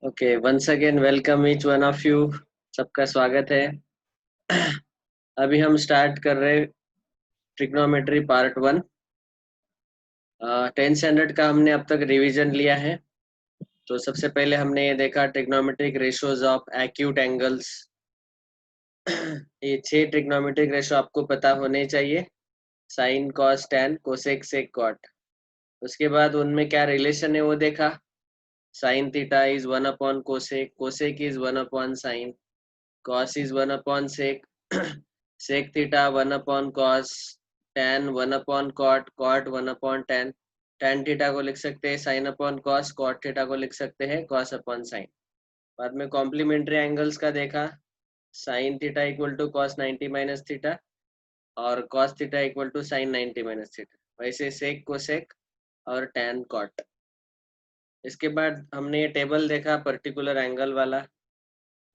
Okay, once again welcome each one of you. सबका स्वागत है। अभी हम स्टार्ट कर रहे ट्रिग्नोमेट्री पार्ट 1। 10 स्टैंडर्ड का हमने अब तक रिवीजन लिया है। तो सबसे पहले हमने ये देखा trigonometric ratios of acute angles. ये 6 ट्रिग्नोमेट्रिक रेशियो आपको पता होने चाहिए। Sine, cos, tan, cosec, sec, cot. उसके बाद उनमें क्या रिलेशन है वो देखा। Sine theta is 1 upon cosec, cosec is 1 upon sine, cos is 1 upon sec, sec theta 1 upon cos, tan 1 upon cot, cot 1 upon tan. Tan theta को लिख सकते हैं sine upon cos, cot theta को लिख सकते हैं कॉस अपॉन साइन। बाद में कॉम्प्लीमेंट्री एंगल्स का देखा। Sine theta equal to cos 90 minus theta और cos theta equal to sine 90 minus theta. वैसे सेक कोसेक और टैन कॉट। इसके बाद हमने ये टेबल देखा पर्टिकुलर एंगल वाला।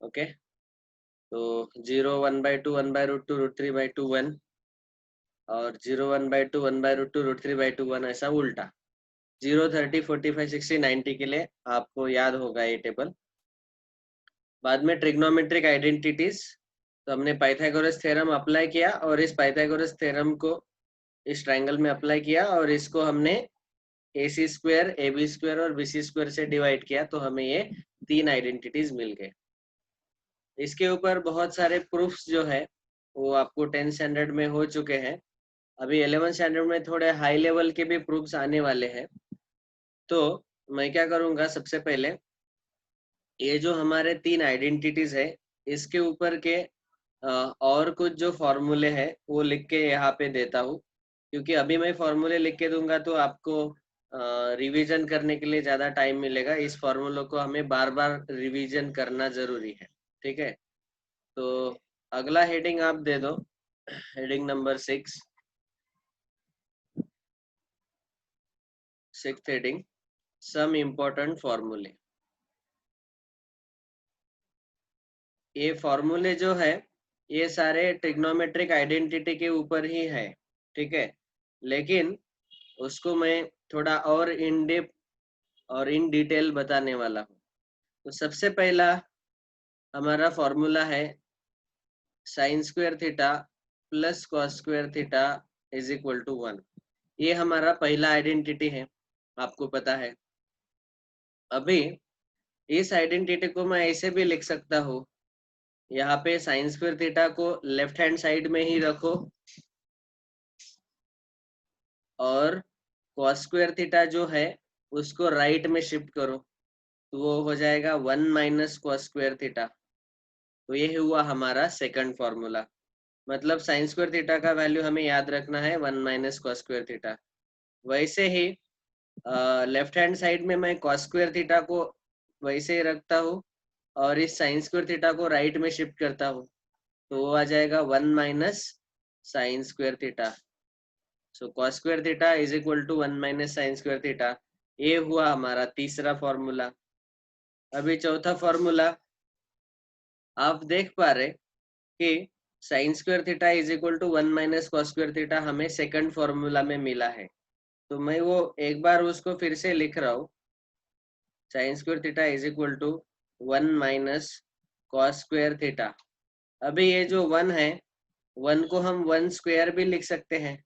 ओके, तो 0 1/2 1/√2 √3/2 1 और 0 1/2 1/√2 √3/2 1, ऐसा उल्टा। 0 30 45 60 90 के लिए आपको याद होगा ये टेबल। बाद में ट्रिग्नोमेट्रिक आइडेंटिटीज। तो हमने पाइथागोरस थ्योरम अप्लाई किया और इस पाइथागोरस थ्योरम को इस ट्रायंगल में अप्लाई किया और इसको हमने AC स्क्वायर, AB स्क्वायर और BC स्क्वायर से डिवाइड किया, तो हमें ये 3 आइडेंटिटीज मिल गए। इसके ऊपर बहुत सारे प्रूफ्स जो है वो आपको 10 स्टैंडर्ड में हो चुके हैं। अभी 11 स्टैंडर्ड में थोड़े हाई लेवल के भी प्रूफ्स आने वाले हैं। तो मैं क्या करूंगा, सबसे पहले ये जो हमारे 3 आइडेंटिटीज है इसके ऊपर के और कुछ जो फॉर्मूले हैं वो लिख के यहाँ पे देता हूँ, क्योंकि अभी मैं फॉर्मूले लिख के दूंगा तो आपको रिवीजन करने के लिए ज़्यादा टाइम मिलेगा। इस फॉर्मूलों को हमें बार बार रिवीजन करना ज़रूरी है। ठीक है, तो अगला हेडिंग आप दे दो, heading number 6, 6th heading, some important फॉर्मूले। ये फॉर्मूले जो है ये सारे ट्रिग्नोमेट्रिक आइडेंटिटी के ऊपर ही है। ठीक है, लेकिन उसको मैं थोड़ा और इन डेप्थ और इन डिटेल बताने वाला हूँ। तो सबसे पहला हमारा फॉर्मूला है sine square theta plus cos square theta is equal to 1। ये हमारा पहला आइडेंटिटी है, आपको पता है। अभी इस आइडेंटिटी को मैं ऐसे भी लिख सकता हूँ, यहाँ पे साइन स्क्वायर थीटा को लेफ्ट हैंड साइड में ही रखो और कॉस स्क्वायर थीटा जो है उसको राइट में शिफ्ट करो, तो वो हो जाएगा 1 माइनस कॉस स्क्वायर थीटा। तो ये हुआ हमारा सेकंड फॉर्मूला। मतलब साइन स्क्वायर थीटा का वैल्यू हमें याद रखना है 1 माइनस कॉस स्क्वायर थीटा। वैसे ही लेफ्ट हैंड साइड में मैं कॉस स्क्वायर थीटा को वैसे ही रखता हूँ और इस साइन स्क्वायर थीटा को राइट में शिफ्ट करता हूँ, तो वो आ जाएगा 1 minus sine square theta. So cos square theta is equal to 1 minus sine square theta. ये हुआ हमारा तीसरा फॉर्मूला। अभी चौथा फॉर्मूला आप देख पा रहे कि sine square theta is equal to 1 minus cos square theta हमें सेकंड फॉर्मूला में मिला है। तो मैं वो एक बार उसको फिर से लिख रहा हूँ, sine square theta is equal to 1 minus cos square theta. अभी ये जो 1 है, 1 को हम 1 स्क्वायर भी लिख सकते हैं।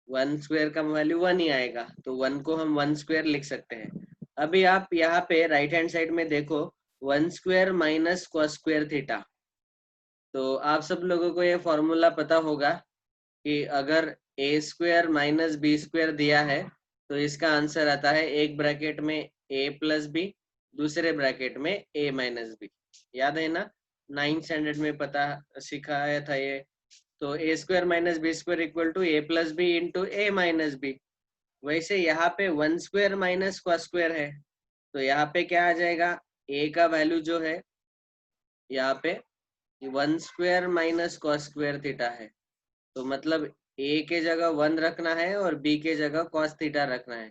1 स्क्वायर का वैल्यू 1 ही आएगा, तो 1 को हम 1 स्क्वायर लिख सकते हैं। अभी आप यहाँ पे राइट हैंड साइड में देखो, 1 square minus cos square theta. तो आप सब लोगों को ये फॉर्मूला पता होगा कि अगर ए स्क्वायर माइनस बी स्क्वायर दिया है तो इसका आंसर आता है एक ब्रैकेट में ए प्लस बी, दूसरे ब्रैकेट में ए माइनस बी। याद है ना, 9th स्टैंडर्ड में पता सिखाया था ये। तो A square minus B square equal to A plus B into A minus B. वैसे यहाँ पे 1 स्क्वायर माइनस कॉस स्क्वायर है, तो यहाँ पे क्या आ जाएगा, ए का वैल्यू जो है यहाँ पे 1 square minus cos square theta है। तो मतलब ए के जगह 1 रखना है और बी के जगह कॉस थीटा रखना है।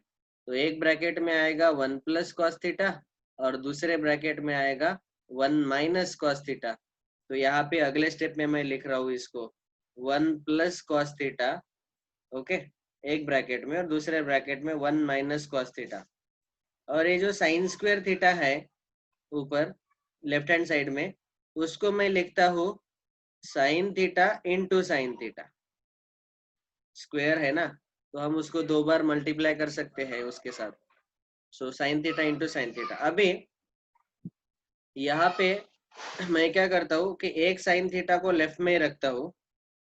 तो एक ब्रैकेट में आएगा 1 प्लस कॉस थीटा और दूसरे ब्रैकेट में आएगा 1 माइनस कॉस थीटा। तो यहाँ पे अगले स्टेप में मैं लिख रहा हूँ इसको 1 प्लस कॉस थीटा, ओके, एक ब्रैकेट में, और दूसरे ब्रैकेट में 1 माइनस कॉस थीटा। और ये जो साइन स्क्वायर थीटा है ऊपर लेफ्ट हैंड साइड में, उसको मैं लिखता हूँ sine theta into sine theta. Square है ना, तो हम उसको 2 बार मल्टीप्लाई कर सकते हैं उसके साथ। So sine theta into sine theta. अभी यहाँ पे मैं क्या करता हूँ कि एक साइन थीटा को लेफ्ट में ही रखता हूँ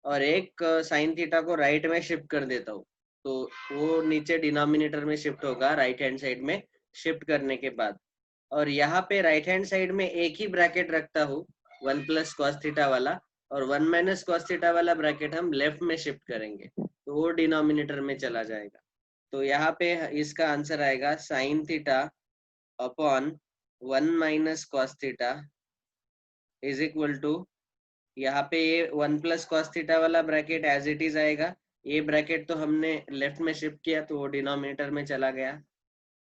और एक साइन थीटा को राइट में शिफ्ट कर देता हूँ। तो वो नीचे डिनोमिनेटर में शिफ्ट होगा राइट हैंड साइड में शिफ्ट करने के बाद। और यहाँ पे राइट हैंड साइड में एक ही ब्रैकेट रखता हूँ 1 प्लस कॉस थीटा वाला, और 1 माइनस कॉस थीटा वाला ब्रैकेट हम लेफ्ट में शिफ्ट करेंगे, तो वो डिनोमिनेटर में चला जाएगा। तो यहाँ पे इसका आंसर आएगा sine theta upon 1 minus cos theta is equal to, यहाँ पे ये 1 प्लस कॉस थीटा वाला ब्रैकेट एज इट इज आएगा। ये ब्रैकेट तो हमने लेफ्ट में शिफ्ट किया तो वो डिनोमिनेटर में चला गया,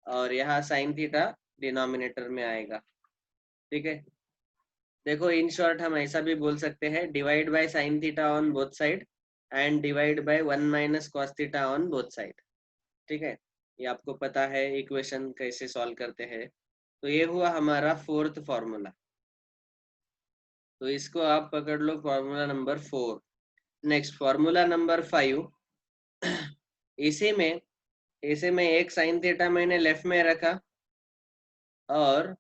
और यहाँ साइन थीटा डिनोमिनेटर में आएगा। ठीक है, देखो इन शॉर्ट हम ऐसा भी बोल सकते हैं divide by sine theta on both side and divide by 1 minus cos theta on both side. ठीक है, ये आपको पता है इक्वेशन कैसे सॉल्व करते हैं। तो ये हुआ हमारा फोर्थ फॉर्मूला। तो इसको आप पकड़ लो formula number 4। Next formula number 5। इसी में एक साइन थीटा मैंने लेफ्ट में रखा, और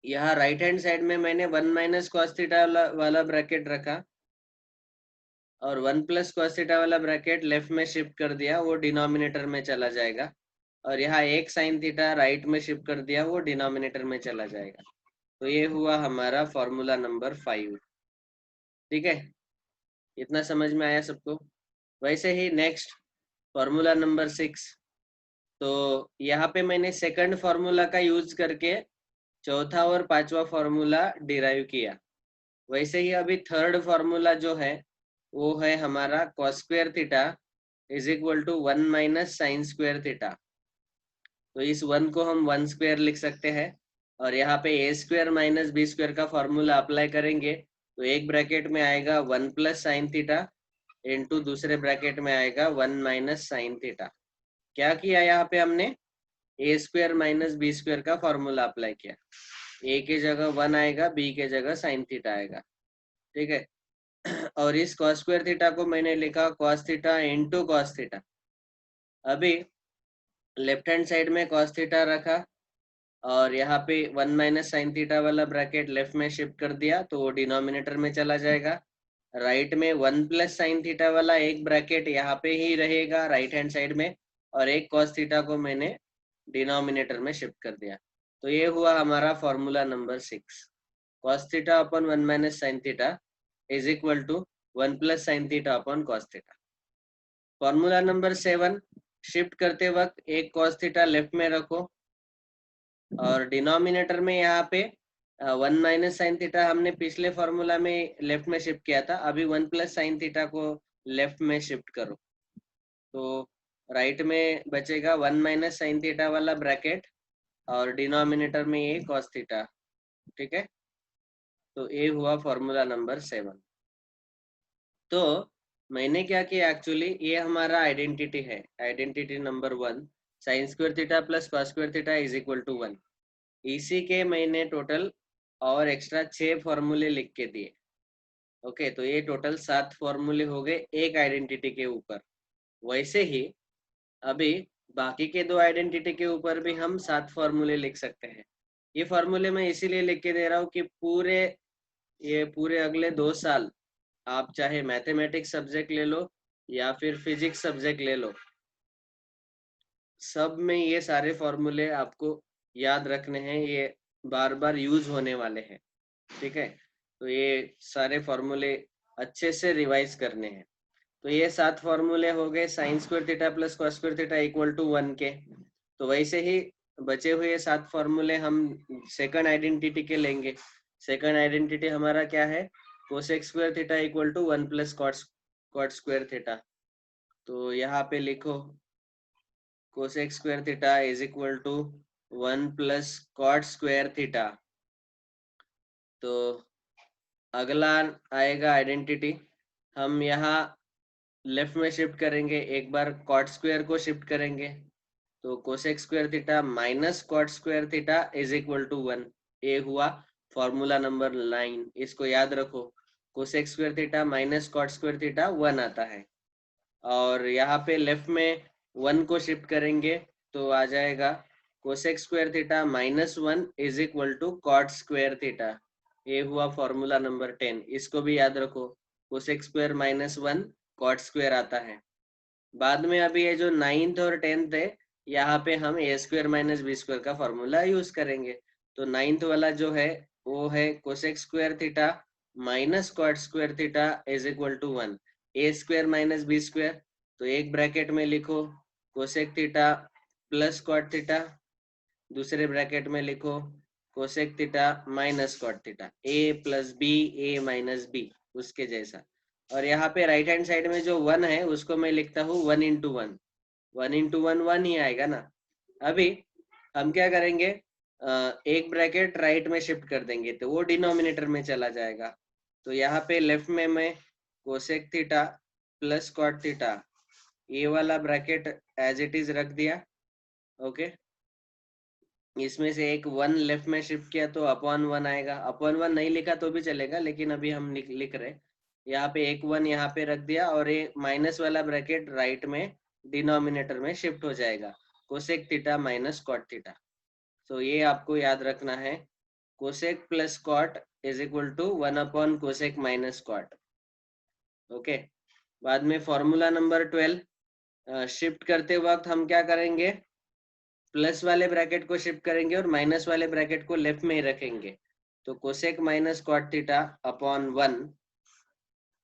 यहाँ राइट हैंड साइड में मैंने 1 माइनस कॉस थीटा वाला ब्रैकेट रखा, और 1 प्लस कॉस थीटा वाला ब्रैकेट लेफ्ट में शिफ्ट कर दिया, वो डिनोमिनेटर में चला जाएगा। और यहाँ एक साइन थीटा राइट में शिफ्ट कर दिया, वो डिनोमिनेटर में चला जाएगा। तो ये हुआ हमारा फॉर्मूला नंबर 5। ठीक है, इतना समझ में आया सबको? वैसे ही नेक्स्ट फॉर्मूला नंबर 6। तो यहाँ पे मैंने सेकंड फॉर्मूला का यूज करके चौथा और पांचवा फॉर्मूला डिराइव किया। वैसे ही अभी थर्ड फॉर्मूला जो है वो है हमारा cos square theta is equal to 1 minus sine square theta. तो इस 1 को हम 1 स्क्वायर लिख सकते हैं, और यहाँ पे A square minus B square का फॉर्मूला अप्लाई करेंगे तो एक ब्रैकेट में आएगा 1 प्लस साइन थीटा इंटू दूसरे ब्रैकेट में आएगा 1 माइनस साइन थीटा। क्या किया यहाँ पे हमने? ए स्क्वायर माइनस बी स्क्वायर का फॉर्मूला अप्लाई किया। ए के जगह 1 आएगा, बी के जगह साइन थीटा आएगा। ठीक है, और इस कॉस स्क्वायर थीटा को मैंने लिखा cos theta into cos theta. अभी लेफ्ट हैंड साइड में कॉस थीटा रखा, और यहाँ पे 1 माइनस साइन थीटा वाला ब्रैकेट लेफ्ट में शिफ्ट कर दिया, तो वो डिनोमिनेटर में चला जाएगा। राइट में 1 प्लस साइन थीटा वाला एक ब्रैकेट यहाँ पे ही रहेगा राइट हैंड साइड में, और एक कॉस थीटा को मैंने डिनोमिनेटर में शिफ्ट कर दिया। तो ये हुआ हमारा formula number 6। Cos theta upon 1 minus sine theta is equal to 1 plus sine theta upon cos theta. Formula number 7। Shift करते वक्त एक कॉस थीटा लेफ्ट में रखो, और डिनोमिनेटर में यहाँ पे 1 माइनस साइन थीटा हमने पिछले फॉर्मूला में लेफ्ट में शिफ्ट किया था, अभी 1 प्लस साइन थीटा को लेफ्ट में शिफ्ट करो। तो राइट में बचेगा 1 माइनस साइन थीटा वाला ब्रैकेट, और डिनोमिनेटर में ये कॉस थीटा। ठीक है, तो ये हुआ फॉर्मूला नंबर 7। तो मैंने क्या किया एक्चुअली, ये हमारा आइडेंटिटी है, identity number 1, sine square theta plus cos square theta is equal to 1। इसी के मैंने टोटल और एक्स्ट्रा 6 फॉर्मूले लिख के दिए। ओके, तो ये टोटल 7 फॉर्मूले हो गए एक आइडेंटिटी के ऊपर। वैसे ही अभी बाकी के 2 आइडेंटिटी के ऊपर भी हम 7 फॉर्मूले लिख सकते हैं। ये फॉर्मूले मैं इसीलिए लिख के दे रहा हूँ कि पूरे अगले 2 साल आप चाहे मैथमेटिक्स सब्जेक्ट ले लो या फिर फिजिक्स सब्जेक्ट ले लो, सब में ये सारे फॉर्मूले आपको याद रखने हैं, ये बार बार यूज होने वाले हैं। ठीक है, तो ये सारे फॉर्मूले अच्छे से रिवाइज करने हैं। तो ये 7 फॉर्मूले हो गए sine square theta plus cos square theta equal to 1 के। तो वैसे ही बचे हुए 7 फॉर्मूले हम सेकंड आइडेंटिटी के लेंगे। सेकंड आइडेंटिटी हमारा क्या है? Cosec square theta equal to 1 plus cot square theta. तो यहाँ पे लिखो cosec square theta is equal to 1 plus cot square theta. तो अगला आएगा आइडेंटिटी, हम यहाँ लेफ्ट में शिफ्ट करेंगे, एक बार कॉट स्क्वायर को शिफ्ट करेंगे, तो cosec square theta minus cot square theta is equal to 1। ये हुआ फॉर्मूला नंबर 9, इसको याद रखो। Cosec square theta minus cot square theta 1 आता है, और यहाँ पे लेफ्ट में 1 को शिफ्ट करेंगे तो आ जाएगा cosec square theta minus 1 is equal to cot square theta. ये हुआ फॉर्मूला नंबर 10, इसको भी याद रखो। Cosec square minus 1 cot square आता है। बाद में अभी ये जो 9th और 10th है, यहाँ पे हम A square minus B square का फॉर्मूला यूज करेंगे। तो 9th वाला जो है वो है cosec square theta minus cot square theta is equal to 1। A square minus B square, तो एक ब्रैकेट में लिखो cosec theta plus cot theta, दूसरे ब्रैकेट में लिखो cosec theta minus cot theta, A plus B, A minus B, उसके जैसा। और यहाँ पे राइट हैंड साइड में जो 1 है उसको मैं लिखता हूँ 1 इंटू 1। 1 इंटू 1 1 ही आएगा ना। अभी हम क्या करेंगे, एक ब्रैकेट राइट में शिफ्ट कर देंगे तो वो डिनोमिनेटर में चला जाएगा। तो यहाँ पे लेफ्ट में मैं cosec theta plus cot theta, ये वाला ब्रैकेट एज इट इज रख दिया। ओके, इसमें से एक 1 लेफ्ट में शिफ्ट किया तो अपॉन 1 आएगा। अपॉन 1 नहीं लिखा तो भी चलेगा, लेकिन अभी हम लिख रहे। यहाँ पे एक 1 यहाँ पे रख दिया, और ये माइनस वाला ब्रैकेट राइट में डिनोमिनेटर में शिफ्ट हो जाएगा, cosec theta minus cot theta. तो ये आपको याद रखना है, cosec plus cot is equal to 1 upon cosec minus cot. Okay, बाद में फॉर्मूला नंबर 12 शिफ्ट करते वक्त हम क्या करेंगे, प्लस वाले ब्रैकेट को शिफ्ट करेंगे और माइनस वाले ब्रैकेट को लेफ्ट में ही रखेंगे। तो cosec minus cot theta upon 1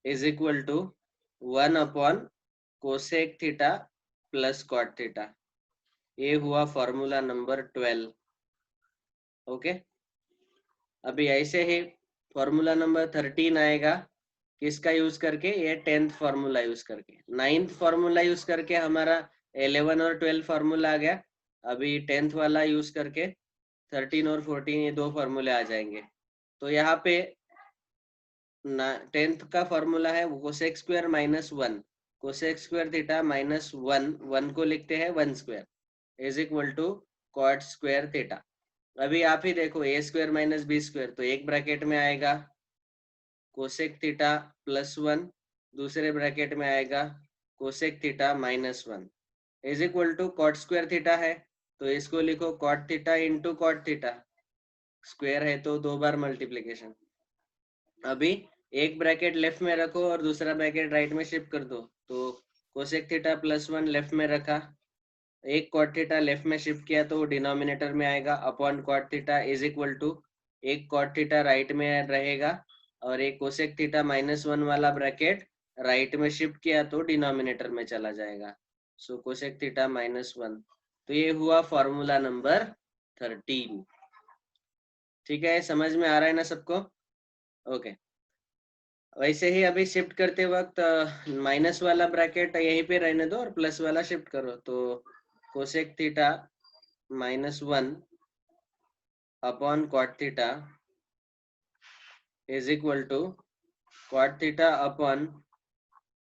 is equal to 1 upon cosec theta plus cot theta. ये हुआ फॉर्मूला नंबर 12। ओके, अभी ऐसे ही फॉर्मूला नंबर 13 आएगा, किसका यूज करके, ये 10th फॉर्मूला यूज करके। 9th फॉर्मूला यूज करके हमारा 11 और 12 फॉर्मूला आ गया। अभी 10th वाला यूज करके 13 और 14 ये दो फॉर्मूले आ जाएंगे। तो यहाँ पे 10th का फॉर्मूला है cosec square minus 1, cosec square theta minus 1, 1 को लिखते हैं 1 square is equal to cot square theta. अभी आप ही देखो, A square minus B square, तो एक ब्रैकेट में आएगा कोसेक थीटा प्लस 1, दूसरे ब्रैकेट में आएगा cosec theta minus 1 is equal to cot square theta है, तो इसको लिखो cot theta into cot theta, square है तो दो बार मल्टीप्लीकेशन। अभी एक ब्रैकेट लेफ्ट में रखो और दूसरा ब्रैकेट राइट में शिफ्ट कर दो। तो कोसेक थीटा प्लस 1 लेफ्ट में रखा, एक कॉट थीटा लेफ्ट में शिफ्ट किया तो डिनोमिनेटर में आएगा upon cot theta is equal to एक कॉट थीटा राइट में रहेगा, और एक कोसेक थीटा माइनस 1 वाला ब्रैकेट राइट में शिफ्ट किया तो डिनोमिनेटर में चला जाएगा। सो कोसेक थीटा माइनस 1। तो ये हुआ फॉर्मूला नंबर 13। ठीक है, समझ में आ रहा है ना सबको? ओके, वैसे ही अभी शिफ्ट करते वक्त माइनस वाला ब्रैकेट यहीं पे रहने दो और प्लस वाला शिफ्ट करो। तो cosec theta minus 1 upon cot theta is equal to cot theta upon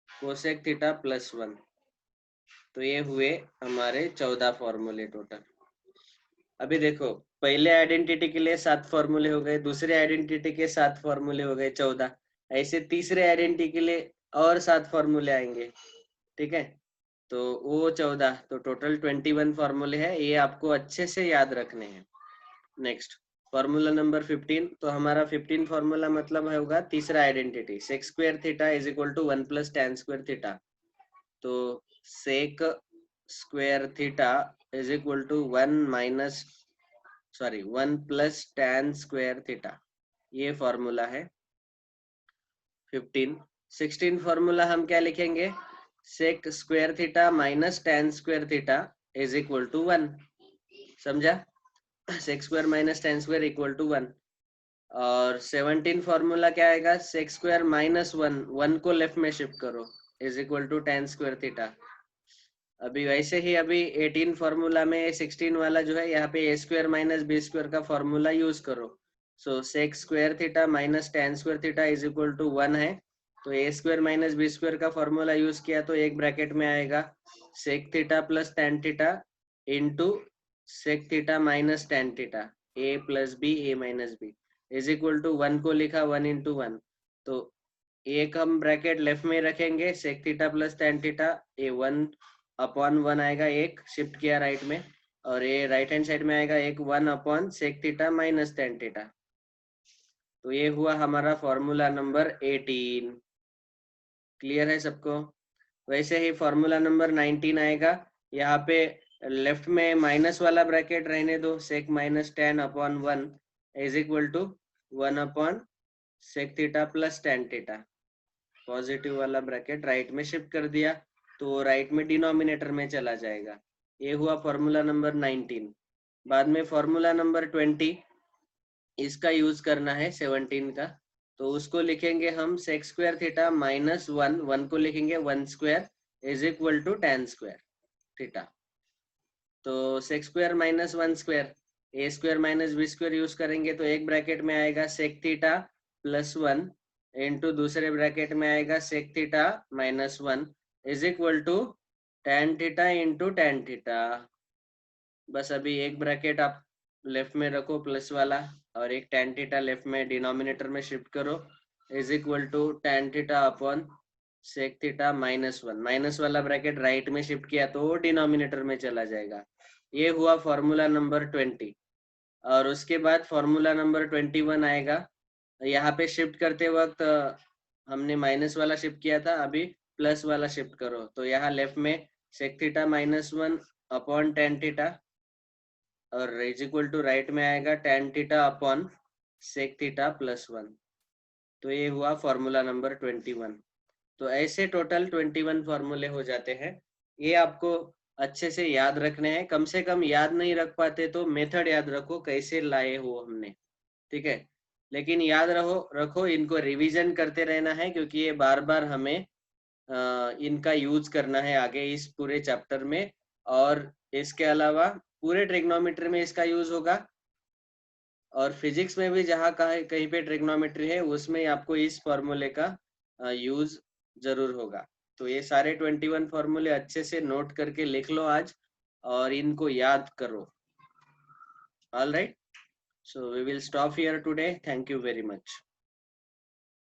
cosec theta plus 1। तो ये हुए हमारे 14 फॉर्मूले टोटल। अभी देखो, पहले आइडेंटिटी के लिए 7 फॉर्मूले हो गए, दूसरे आइडेंटिटी के 7 फॉर्मूले हो गए 14, ऐसे तीसरे आइडेंटिटी के लिए और 7 फॉर्मूले आएंगे। ठीक है, तो वो 14, तो टोटल 21 फॉर्मूले हैं, ये आपको अच्छे से याद रखने हैं। नेक्स्ट फॉर्मूला नंबर 15, तो हमारा 15 फॉर्मूला मतलब होगा तीसरा identity, sec square theta is equal to 1 plus tan square theta. तो sec square theta is equal to 1 plus tan square theta, ये फॉर्मूला है 15। 16 फॉर्मूला हम क्या लिखेंगे, sec square theta minus tan square theta is equal to 1। समझा, sec square minus tan square equal to 1। और 17 formula क्या आएगा, सेक स्क्वायर माइनस 1, 1 को लेफ्ट में शिफ्ट करो is equal to tan square theta. अभी वैसे ही अभी 18 फॉर्मूला में 16 वाला जो है, यहाँ पे A square minus B square का फॉर्मूला यूज करो। So sec square theta minus tan square theta is equal to 1 है, तो A square minus B square का फॉर्मूला यूज किया तो एक ब्रैकेट में आएगा sec theta plus tan theta into sec theta minus tan theta, A plus B A minus B is equal to 1 को लिखा 1 इंटू 1, तो एक हम ब्रैकेट लेफ्ट में रखेंगे sec theta plus tan theta, ए 1 अपॉन 1 आएगा, एक शिफ्ट किया राइट में, और ये राइट हैंड साइड में आएगा एक 1 upon sec theta minus tan theta. तो ये हुआ हमारा फॉर्मूला नंबर 18। क्लियर है सबको? वैसे ही फॉर्मूला नंबर 19 आएगा, यहाँ पे लेफ्ट में माइनस वाला ब्रैकेट रहने दो, sec minus tan upon 1 is equal to 1 upon sec theta plus tan theta. Positive वाला ब्रैकेट राइट में शिफ्ट कर दिया तो राइट में डिनोमिनेटर में चला जाएगा। ये हुआ फॉर्मूला नंबर 19। बाद में फॉर्मूला नंबर 20, इसका यूज करना है 17 का, तो उसको लिखेंगे हम सेक स्क्वायर थीटा माइनस 1, 1 को लिखेंगे 1 square is equal to tan square theta. तो sec square minus 1 square, A square minus B square use करेंगे तो एक ब्रैकेट में आएगा सेक थीटा प्लस 1 इंटू दूसरे ब्रैकेट में आएगा sec theta minus 1 is equal to tan theta into tan theta. बस अभी एक ब्रैकेट आप लेफ्ट में रखो प्लस वाला, और एक टेन थीटा लेफ्ट में डिनोमिनेटर में शिफ्ट करो is equal to tan theta upon sec theta minus 1, minus वाला ब्रैकेट राइट में शिफ्ट किया तो वो डिनोमिनेटर में चला जाएगा। ये हुआ फॉर्मूला नंबर 20। और उसके बाद फॉर्मूला नंबर 21 आएगा, यहाँ पे शिफ्ट करते वक्त हमने माइनस वाला शिफ्ट किया था, अभी प्लस वाला शिफ्ट करो, तो यहाँ लेफ्ट में sec theta minus 1 upon tan theta, और इज इक्वल टू राइट में आएगा tan theta upon sec theta plus 1। तो ये हुआ फॉर्मूला नंबर 21। तो ऐसे टोटल 21 फॉर्मूले हो जाते हैं। ये आपको अच्छे से याद रखने हैं, कम से कम याद नहीं रख पाते तो मेथड याद रखो कैसे लाए हो हमने, ठीक है? लेकिन याद रखो इनको रिवीजन करते रहना है, क्योंकि ये बार बार हमें इनका यूज करना है आगे इस पूरे चैप्टर में, और इसके अलावा पूरे ट्रिग्नोमेट्री में इसका यूज होगा, और फिजिक्स में भी जहाँ कहीं पे ट्रिग्नोमेट्री है उसमें आपको इस फॉर्मूले का यूज जरूर होगा। तो ये सारे 21 फॉर्मूले अच्छे से नोट करके लिख लो आज, और इनको याद करो। All right, so we will stop here today. Thank you very much.